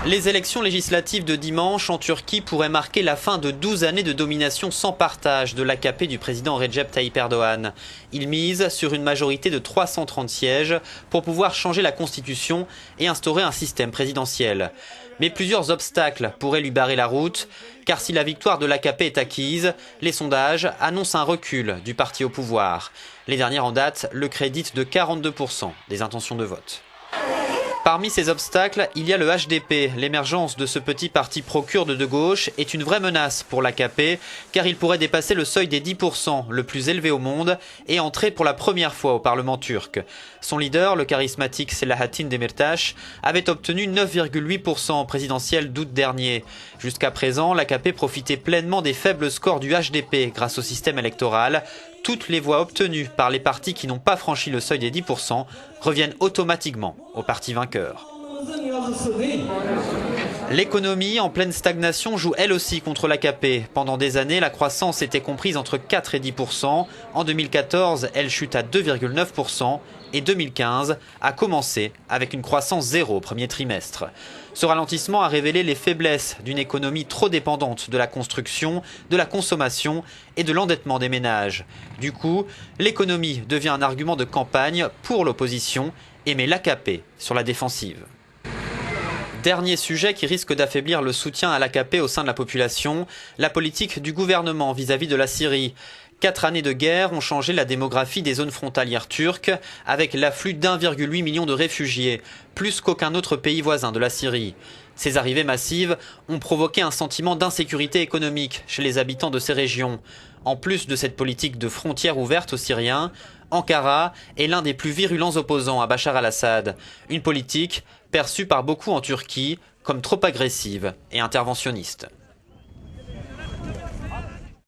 Les élections législatives de dimanche en Turquie pourraient marquer la fin de 12 années de domination sans partage de l'AKP du président Recep Tayyip Erdogan. Il mise sur une majorité de 330 sièges pour pouvoir changer la constitution et instaurer un système présidentiel. Mais plusieurs obstacles pourraient lui barrer la route, car si la victoire de l'AKP est acquise, les sondages annoncent un recul du parti au pouvoir. Les dernières en date le créditent de 42% des intentions de vote. Parmi ces obstacles, il y a le HDP. L'émergence de ce petit parti pro-kurde de gauche est une vraie menace pour l'AKP, car il pourrait dépasser le seuil des 10%, le plus élevé au monde, et entrer pour la première fois au Parlement turc. Son leader, le charismatique Selahattin Demirtas, avait obtenu 9,8% au présidentiel d'août dernier. Jusqu'à présent, l'AKP profitait pleinement des faibles scores du HDP grâce au système électoral. Toutes les voix obtenues par les partis qui n'ont pas franchi le seuil des 10% reviennent automatiquement au parti vainqueur. L'économie en pleine stagnation joue elle aussi contre l'AKP. Pendant des années, la croissance était comprise entre 4 et 10%. En 2014, elle chute à 2,9% et 2015 a commencé avec une croissance zéro au premier trimestre. Ce ralentissement a révélé les faiblesses d'une économie trop dépendante de la construction, de la consommation et de l'endettement des ménages. Du coup, l'économie devient un argument de campagne pour l'opposition et met l'AKP sur la défensive. Dernier sujet qui risque d'affaiblir le soutien à l'AKP au sein de la population, la politique du gouvernement vis-à-vis de la Syrie. 4 années de guerre ont changé la démographie des zones frontalières turques, avec l'afflux d'1,8 million de réfugiés, plus qu'aucun autre pays voisin de la Syrie. Ces arrivées massives ont provoqué un sentiment d'insécurité économique chez les habitants de ces régions. En plus de cette politique de frontières ouvertes aux Syriens, Ankara est l'un des plus virulents opposants à Bachar al-Assad. Une politique perçue par beaucoup en Turquie comme trop agressive et interventionniste.